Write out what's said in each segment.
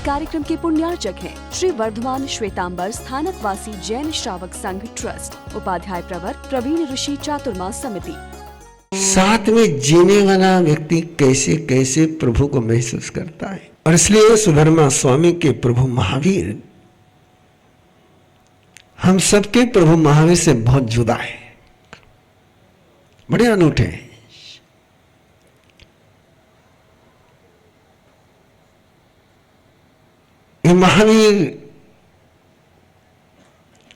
कार्यक्रम के पुण्यार्चक हैं श्री वर्धमान श्वेतांबर स्थानकवासी जैन श्रावक संघ ट्रस्ट, उपाध्याय प्रवर प्रवीण ऋषि चातुर्मास समिति। साथ में जीने वाला व्यक्ति कैसे कैसे प्रभु को महसूस करता है, और इसलिए सुधर्मा स्वामी के प्रभु महावीर हम सबके प्रभु महावीर से बहुत जुदा है, बड़े अनूठे हैं। ये महावीर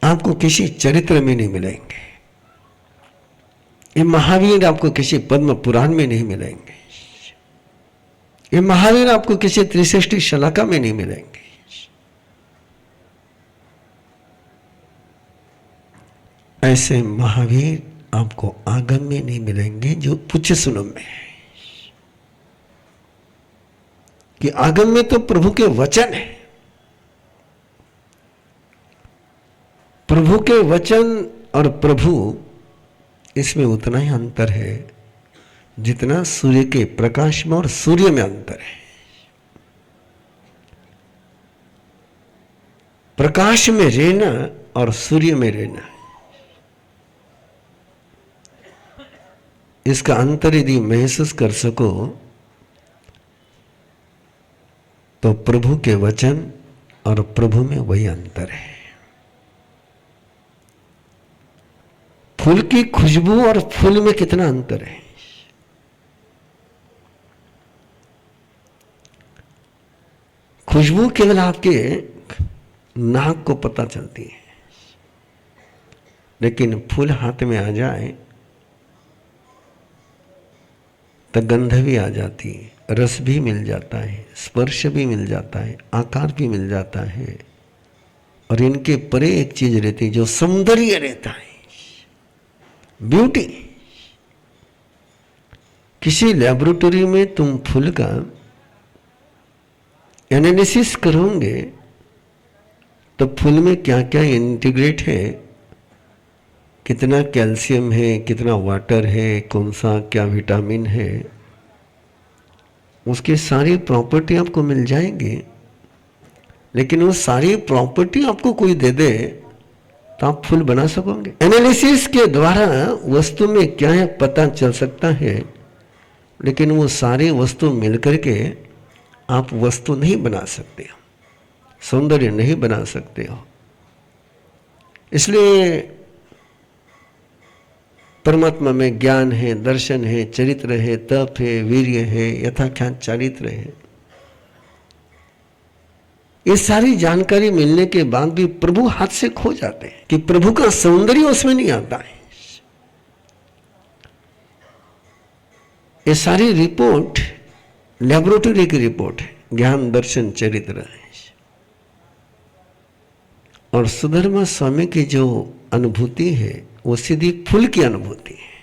आपको किसी चरित्र में नहीं मिलेंगे, ये महावीर आपको किसी पद्म पुराण में नहीं मिलेंगे, ये महावीर आपको किसी त्रिसृष्टि शलाका में नहीं मिलेंगे। ऐसे महावीर आपको आगम में नहीं मिलेंगे जो पुच्छ सुनम में है। कि आगम में तो प्रभु के वचन है, प्रभु के वचन और प्रभु इसमें उतना ही अंतर है जितना सूर्य के प्रकाश में और सूर्य में अंतर है। प्रकाश में रहना और सूर्य में रहना, इसका अंतर यदि महसूस कर सको तो प्रभु के वचन और प्रभु में वही अंतर है। फूल की खुशबू और फूल में कितना अंतर है। खुशबू केवल आपके नाक को पता चलती है, लेकिन फूल हाथ में आ जाए तो गंध भी आ जाती है, रस भी मिल जाता है, स्पर्श भी मिल जाता है, आकार भी मिल जाता है, और इनके परे एक चीज रहती है जो सौंदर्य रहता है, ब्यूटी। किसी लैबोरेटरी में तुम फूल का एनालिसिस करोगे तो फूल में क्या क्या इंटीग्रेट है, कितना कैल्शियम है, कितना वाटर है, कौन सा क्या विटामिन है, उसकी सारी प्रॉपर्टी आपको मिल जाएंगी। लेकिन वो सारी प्रॉपर्टी आपको कोई दे दे तो आप फूल बना सकोगे? एनालिसिस के द्वारा वस्तु में क्या है पता चल सकता है, लेकिन वो सारी वस्तु मिलकर के आप वस्तु नहीं बना सकते हो, सौंदर्य नहीं बना सकते हो। इसलिए परमात्मा में ज्ञान है, दर्शन है, चरित्र है, तप है, वीर्य है, यथाख्यात चारित्र है। ये सारी जानकारी मिलने के बाद भी प्रभु हाथ से खो जाते हैं कि प्रभु का सौंदर्य उसमें नहीं आता है। ये सारी रिपोर्ट लैबोरेटरी की रिपोर्ट है, ज्ञान दर्शन चरित्र है। और सुधर्मा स्वामी की जो अनुभूति है वो सीधी फूल की अनुभूति है।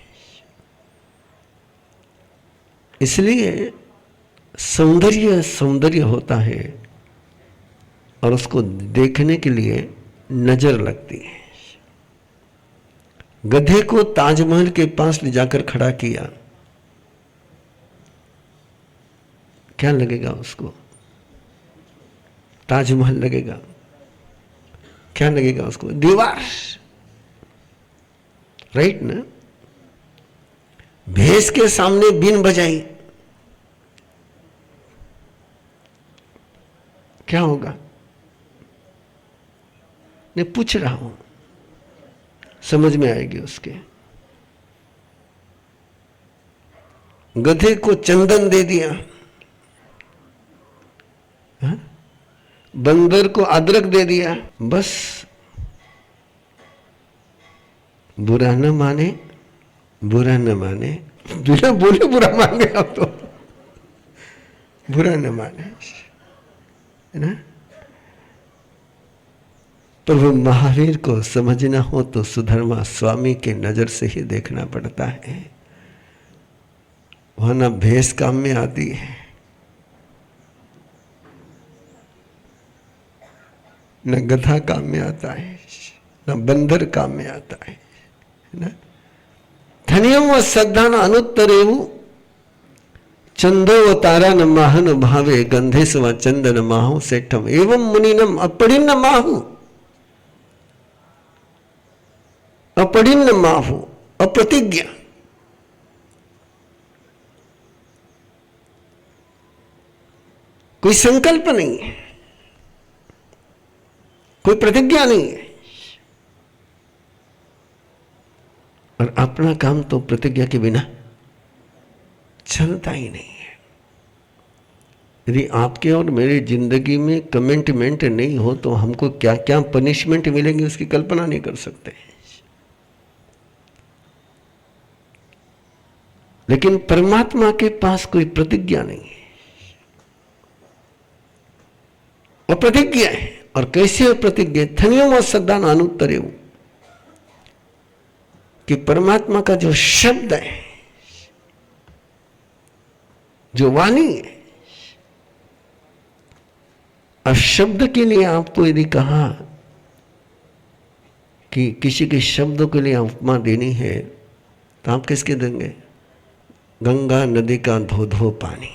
इसलिए सौंदर्य सौंदर्य होता है और उसको देखने के लिए नजर लगती है। गधे को ताजमहल के पास ले जाकर खड़ा किया, क्या लगेगा उसको? ताजमहल लगेगा। क्या लगेगा उसको? दीवार, राइट ना? भैंस के सामने बीन बजाई, क्या होगा? मैं पूछ रहा हूं, समझ में आएगी उसके। गधे को चंदन दे दिया, हा? बंदर को अदरक दे दिया, बस बुरा न माने, बुरा न माने, बिना बोले बुरा मान गया आप तो, बुरा न माने, है ना? प्रभु महावीर को समझना हो तो सुधर्मा स्वामी के नजर से ही देखना पड़ता है। वहां ना भैंस काम में आती है, न गधा काम में आता है, न बंदर काम में आता है ना? धन्यम व सद्धान अनुत्तरेवु चंदो तारा न माहन भावे गंधे स्व चंदन माहु सेठम एवं मुनिनम अपड़िन माहु, अपड़िन माहु, अप्रतिज्ञा। कोई संकल्प नहीं है, कोई प्रतिज्ञा नहीं है, और अपना काम तो प्रतिज्ञा के बिना चलता ही नहीं है। यदि आपके और मेरी जिंदगी में कमिटमेंट नहीं हो तो हमको क्या क्या पनिशमेंट मिलेंगे उसकी कल्पना नहीं कर सकते। लेकिन परमात्मा के पास कोई प्रतिज्ञा नहीं है, अप्रतिज्ञा है। और कैसे अप्रतिज्ञा? थनियों सदान अनुत्तरे, कि परमात्मा का जो शब्द है, जो वाणी है, अब शब्द के लिए आपको यदि कहा कि किसी के शब्दों के लिए उपमा देनी है तो आप किसके देंगे? गंगा नदी का धो धो पानी,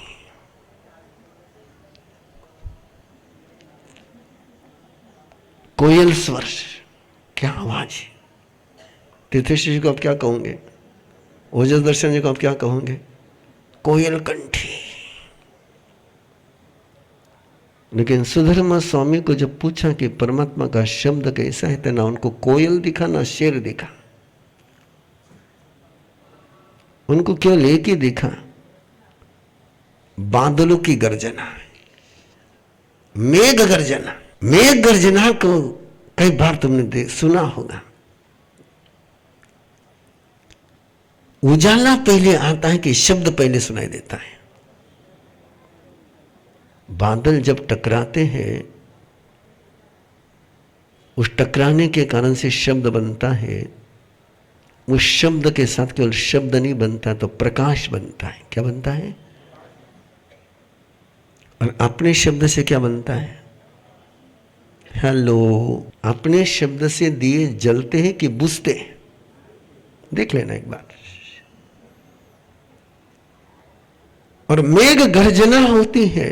कोयल स्वर, क्या आवाज है। तीर्थेश्वर जी को आप क्या कहोगे? ओजस दर्शन जी को आप क्या कहोगे? कोयल कंठी। लेकिन सुधर्मा स्वामी को जब पूछा कि परमात्मा का शब्द कैसा है, तो ना उनको कोयल दिखा ना शेर दिखा, उनको केवल एक ही दिखा, बादलों की गर्जना, मेघ गर्जना। मेघ गर्जना को कई बार तुमने सुना होगा। उजाला पहले आता है कि शब्द पहले सुनाई देता है। बादल जब टकराते हैं, उस टकराने के कारण से शब्द बनता है। उस शब्द के साथ केवल शब्द नहीं बनता तो प्रकाश बनता है। क्या बनता है? और अपने शब्द से क्या बनता है? हेलो। अपने शब्द से दिए जलते हैं कि बुझते हैं? देख लेना एक बार। और मेघ गर्जना होती है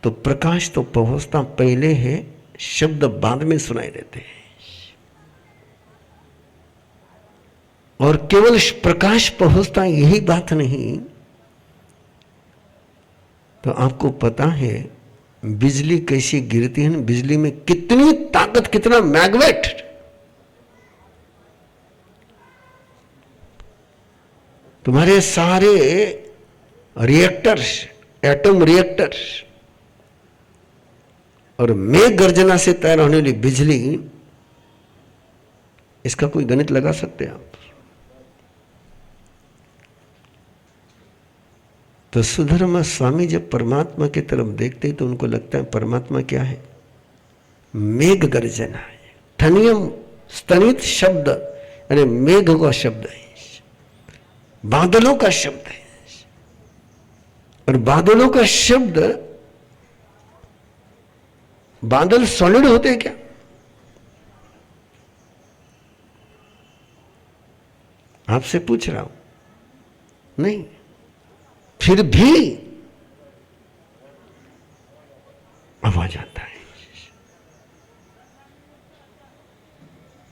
तो प्रकाश तो पहुंचता पहले है, शब्द बाद में सुनाई देते हैं। और केवल प्रकाश पहुंचता यही बात नहीं, तो आपको पता है बिजली कैसी गिरती है ना, बिजली में कितनी ताकत, कितना मैग्नेट। तुम्हारे सारे रिएक्टर्स, एटम रिएक्टर्स और मेघ गर्जना से तैयार होने वाली बिजली, इसका कोई गणित लगा सकते हैं आप? तो सुधर्मा स्वामी जब परमात्मा की तरफ देखते तो उनको लगता है परमात्मा क्या है? मेघ गर्जना है। ठनियम स्तनित शब्द, यानी मेघ का शब्द है, बादलों का शब्द है। और बादलों का शब्द, बादल सॉलिड होते हैं क्या? आपसे पूछ रहा हूं। नहीं। फिर भी आवाज आता है,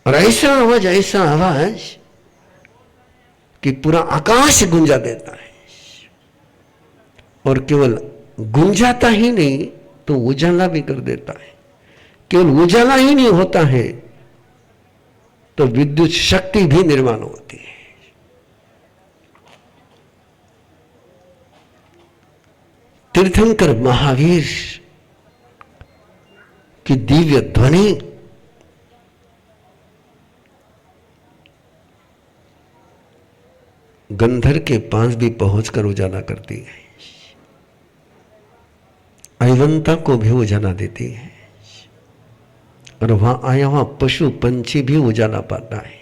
और ऐसा आवाज कि पूरा आकाश गूंजा देता है। और केवल गूंजाता ही नहीं तो उजाला भी कर देता है। केवल उजाला ही नहीं होता है तो विद्युत शक्ति भी निर्माण होती है। तीर्थंकर महावीर की दिव्य ध्वनि गंधर के पास भी पहुंचकर उजाला करती है, अयवंता को भी उजाला देती है, और वहां आया हुआ पशु पंछी भी उजाला पाता है।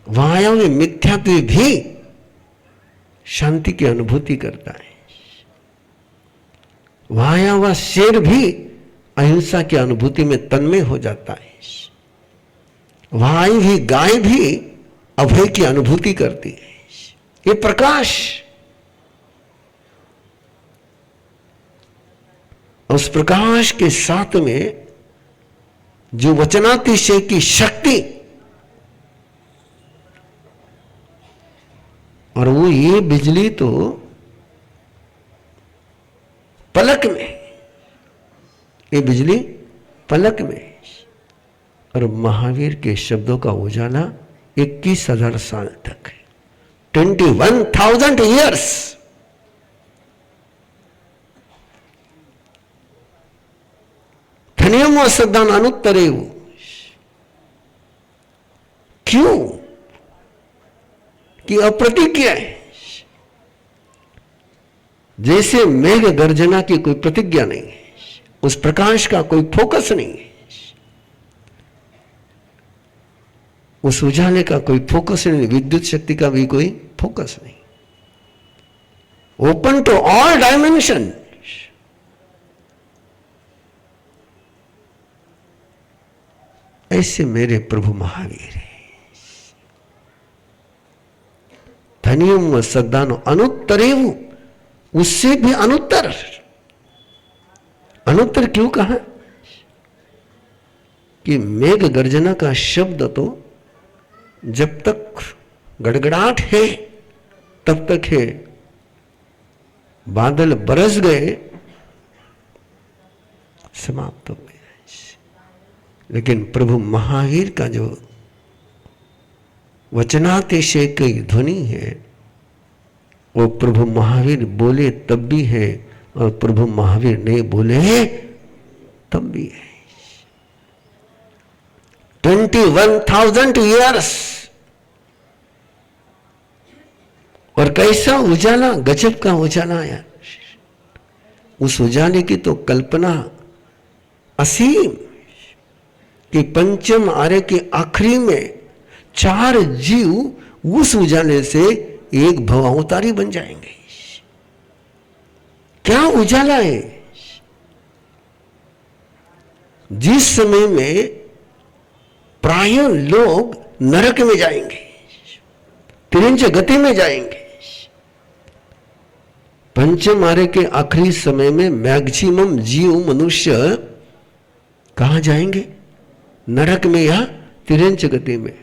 वहां आया हुआ मिथ्यात्व भी शांति की अनुभूति करता है। वहां आया हुआ शेर भी अहिंसा की अनुभूति में तन्मय हो जाता है। वहां आई हुई गाय भी अभय की अनुभूति करती है। ये प्रकाश, उस प्रकाश के साथ में जो वचनातिशय की शक्ति, और वो ये बिजली तो पलक में, ये बिजली पलक में। और महावीर के शब्दों का उजाला 21,000 साल तक है, 21,000 ईयर्स। धन्यम सदान अनुत्तरेव। क्यों? कि अप्रतिज्ञा है, जैसे मेघ गर्जना की कोई प्रतिज्ञा नहीं है, उस प्रकाश का कोई फोकस नहीं है, उस उजाले का कोई फोकस नहीं, विद्युत शक्ति का भी कोई फोकस नहीं। Open to all dimension. ऐसे मेरे प्रभु महावीर है। धनियम सदानो अनुत्तरेव, उससे भी अनुत्तर। अनुत्तर क्यों कहा? कि मेघ गर्जना का शब्द तो जब तक गड़गड़ाहट है तब तक है, बादल बरस गए समाप्त हो गया। लेकिन प्रभु महावीर का जो वचनातिशय की ध्वनि है, वो प्रभु महावीर बोले तब भी है, और प्रभु महावीर नहीं बोले तब भी है। 21,000 ईयर्स। और कैसा उजाला, गजब का उजाला आया। उस उजाले की तो कल्पना असीम, कि पंचम आर्य के आखिरी में 4 जीव उस उजाले से एक भवावतारी बन जाएंगे। क्या उजाला है! जिस समय में प्राय लोग नरक में जाएंगे, तिरंज गति में जाएंगे, पंचम आर्य के आखिरी समय में मैक्सिमम जीव मनुष्य कहां जाएंगे? नरक में या तिरंज गति में।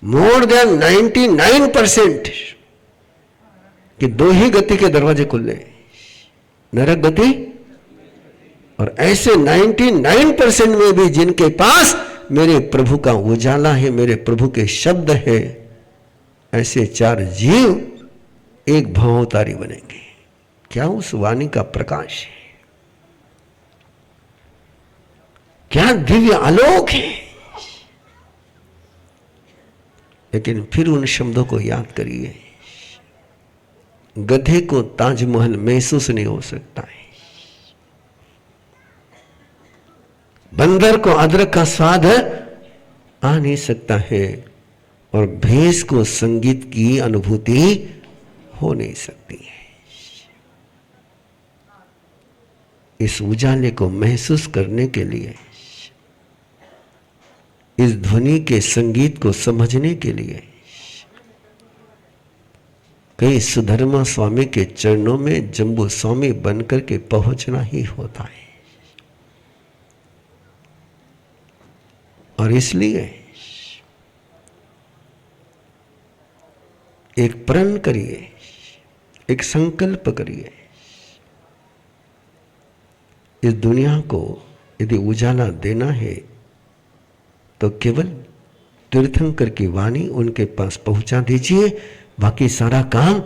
मोर देन 99% कि 2 ही गति के दरवाजे खुले, नरक गति। और ऐसे 99% में भी जिनके पास मेरे प्रभु का उजाला है, मेरे प्रभु के शब्द है, ऐसे 4 जीव एक भवावतारी बनेंगे। क्या उस वाणी का प्रकाश है! क्या दिव्य आलोक है! लेकिन फिर उन शब्दों को याद करिए, गधे को ताजमहल महसूस नहीं हो सकता है, बंदर को अदरक का स्वाद आ नहीं सकता है, और भैंस को संगीत की अनुभूति हो नहीं सकती है। इस उजाले को महसूस करने के लिए, इस ध्वनि के संगीत को समझने के लिए कई सुधर्मा स्वामी के चरणों में जम्बू स्वामी बनकर के पहुंचना ही होता है। और इसलिए एक प्रण करिए, एक संकल्प करिए, इस दुनिया को यदि उजाला देना है तो केवल तीर्थंकर की वाणी उनके पास पहुंचा दीजिए, बाकी सारा काम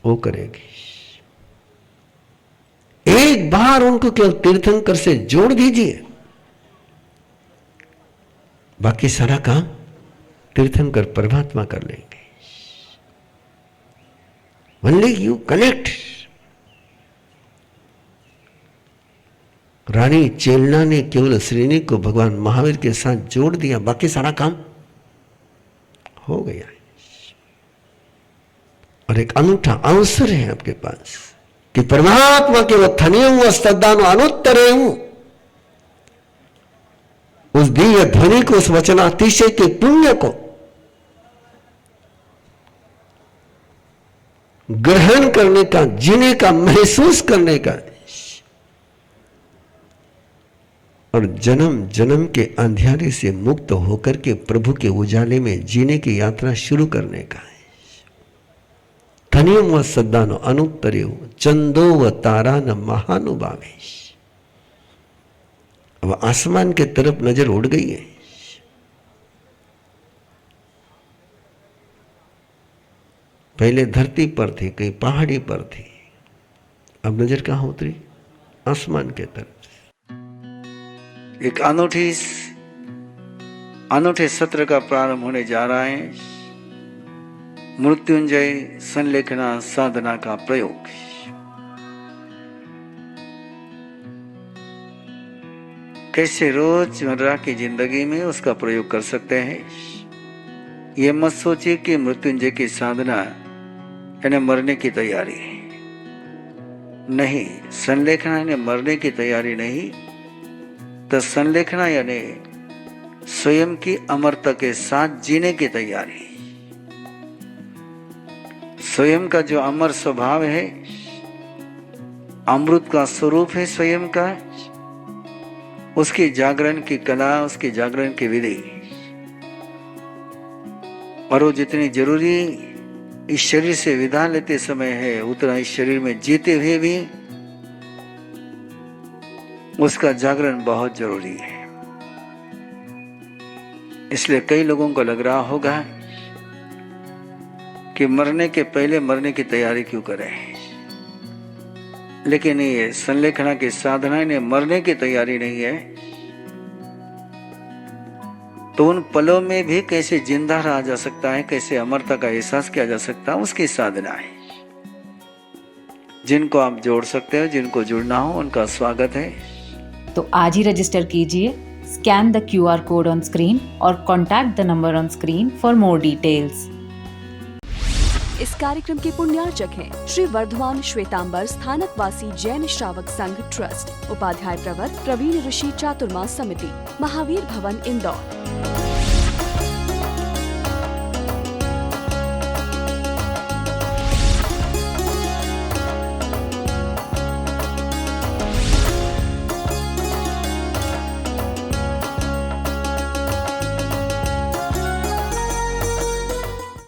वो करेगी। एक बार उनको केवल तीर्थंकर से जोड़ दीजिए, बाकी सारा काम तीर्थंकर परमात्मा कर लेंगे। Only you connect. रानी चेलना ने केवल श्रेणी को भगवान महावीर के साथ जोड़ दिया, बाकी सारा काम हो गया। और एक अनूठा अवसर है आपके पास कि परमात्मा के वत्थनीयम वस्तदानो अनुत्तरेयम, उस दिव्य ध्वनि को, उस वचनातिशय के पुण्य को ग्रहण करने का, जीने का, महसूस करने का, और जन्म जन्म के अंधियारे से मुक्त होकर के प्रभु के उजाले में जीने की यात्रा शुरू करने का है। धन्यो व सद्दानो अनुत्तर्यो चंदो व तारा न महानुभावेश। अब आसमान के तरफ नजर उड़ गई है। पहले धरती पर थी, कहीं पहाड़ी पर थी, अब नजर कहां उतरी? आसमान के तरफ। एक अनूठे सत्र का प्रारंभ होने जा रहा है। मृत्युंजय संलेखना साधना का प्रयोग। कैसे रोजमर्रा की जिंदगी में उसका प्रयोग कर सकते हैं। ये मत सोचिए कि मृत्युंजय की साधना यानी मरने की तैयारी नहीं, संलेखना यानी मरने की तैयारी नहीं, तो संलेखना यानी स्वयं की अमरता के साथ जीने की तैयारी। स्वयं का जो अमर स्वभाव है, अमृत का स्वरूप है स्वयं का, उसकी जागरण की कला, उसकी जागरण की विधि, और वो जितनी जरूरी इस शरीर से विदा लेते समय है, उतना इस शरीर में जीते हुए भी उसका जागरण बहुत जरूरी है। इसलिए कई लोगों को लग रहा होगा कि मरने के पहले मरने की तैयारी क्यों करें, लेकिन ये संलेखना की साधना ने मरने की तैयारी नहीं है, तो उन पलों में भी कैसे जिंदा रहा जा सकता है, कैसे अमरता का एहसास किया जा सकता है, उसकी साधना है। जिनको आप जोड़ सकते हो, जिनको जुड़ना हो, उनका स्वागत है। तो आज ही रजिस्टर कीजिए, scan the QR code on screen और contact the number on screen for more details. इस कार्यक्रम के पुण्यार्चक हैं श्री वर्धमान श्वेतांबर स्थानकवासी जैन श्रावक संघ ट्रस्ट, उपाध्याय प्रवर प्रवीण ऋषि चातुर्मास समिति, महावीर भवन इंदौर।